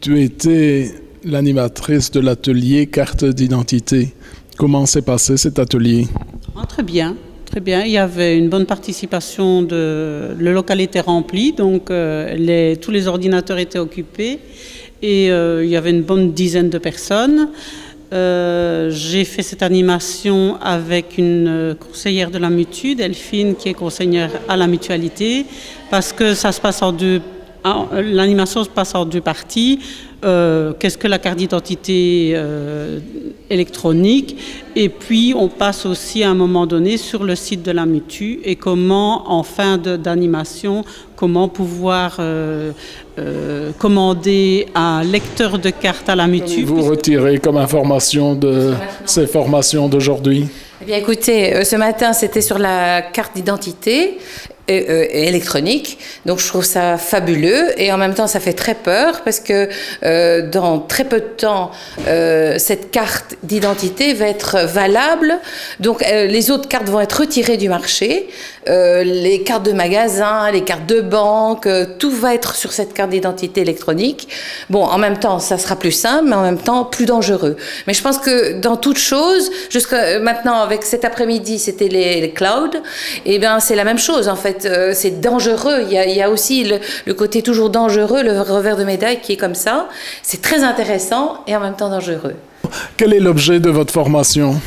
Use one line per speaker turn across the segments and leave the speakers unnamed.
tu étais l'animatrice de l'atelier carte d'identité. Comment s'est passé cet atelier?
Très bien, très bien. Il y avait une bonne participation, le local était rempli, donc tous les ordinateurs étaient occupés et il y avait une bonne dizaine de personnes. J'ai fait cette animation avec une conseillère de la Mutu, Delphine, qui est conseillère à la mutualité, parce que ça se passe l'animation se passe en deux parties. Qu'est-ce que la carte d'identité électronique, et puis on passe aussi à un moment donné sur le site de la Mutu et comment en fin d'animation, comment pouvoir commander un lecteur de carte à la Mutu.
Vous retirez comme information de ces formations d'aujourd'hui?
Eh bien écoutez, ce matin c'était sur la carte d'identité électronique, donc je trouve ça fabuleux et en même temps ça fait très peur parce que dans très peu de temps cette carte d'identité va être valable, donc les autres cartes vont être retirées du marché, les cartes de magasin, les cartes de banque, tout va être sur cette carte d'identité électronique. Bon, en même temps ça sera plus simple mais en même temps plus dangereux, mais je pense que dans toute chose, jusqu'à maintenant avec cet après-midi c'était les clouds, et bien c'est la même chose en fait. C'est dangereux, il y a aussi le côté toujours dangereux, le revers de médaille qui est comme ça. C'est très intéressant et en même temps dangereux.
Quel est l'objet de votre formation?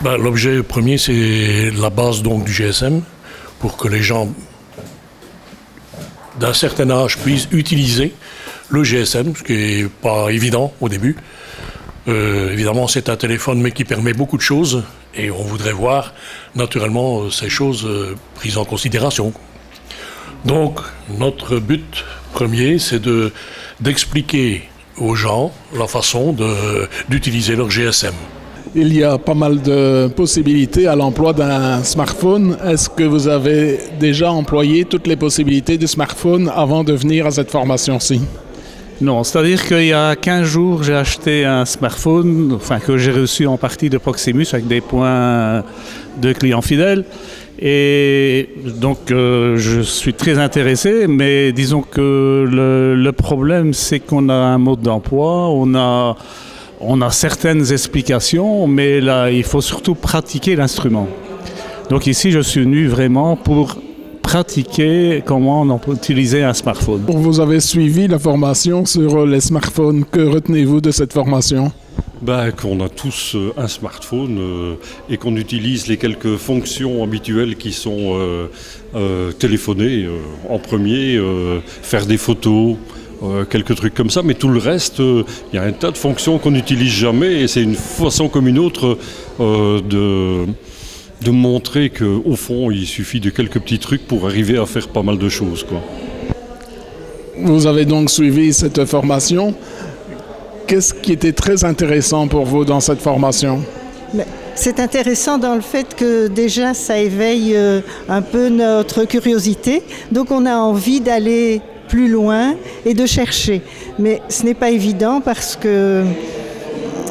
L'objet premier, c'est la base donc, du GSM, pour que les gens d'un certain âge puissent utiliser le GSM, ce qui n'est pas évident au début. Évidemment, c'est un téléphone, mais qui permet beaucoup de choses, et on voudrait voir, naturellement, ces choses prises en considération. Donc, notre but premier, c'est d'expliquer aux gens la façon d'utiliser leur GSM.
Il y a pas mal de possibilités à l'emploi d'un smartphone. Est-ce que vous avez déjà employé toutes les possibilités du smartphone avant de venir à cette formation-ci?
Non, c'est-à-dire qu'il y a 15 jours, j'ai acheté un smartphone, que j'ai reçu en partie de Proximus avec des points de clients fidèles. Et donc, je suis très intéressé, mais disons que le problème, c'est qu'on a un mode d'emploi, on a certaines explications, mais là, il faut surtout pratiquer l'instrument. Donc ici, je suis venu vraiment pour pratiquer comment on peut utiliser un smartphone.
Vous avez suivi la formation sur les smartphones. Que retenez-vous de cette formation?
Qu'on a tous un smartphone et qu'on utilise les quelques fonctions habituelles qui sont téléphoner en premier, faire des photos, quelques trucs comme ça, mais tout le reste, il y a un tas de fonctions qu'on n'utilise jamais et c'est une façon comme une autre de montrer qu'au fond, il suffit de quelques petits trucs pour arriver à faire pas mal de choses, quoi.
Vous avez donc suivi cette formation. Qu'est-ce qui était très intéressant pour vous dans cette formation?
C'est intéressant dans le fait que déjà ça éveille un peu notre curiosité. Donc on a envie d'aller plus loin et de chercher. Mais ce n'est pas évident parce que,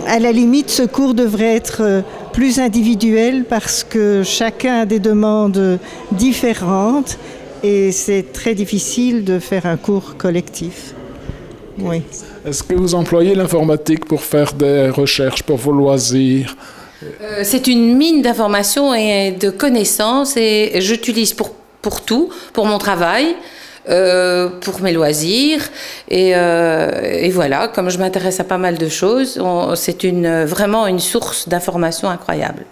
à la limite, ce cours devrait être plus individuel parce que chacun a des demandes différentes et c'est très difficile de faire un cours collectif. Oui.
Est-ce que vous employez l'informatique pour faire des recherches pour vos loisirs?
C'est une mine d'informations et de connaissances et j'utilise pour tout, pour mon travail, pour mes loisirs et voilà, comme je m'intéresse à pas mal de choses, c'est vraiment une source d'informations incroyable.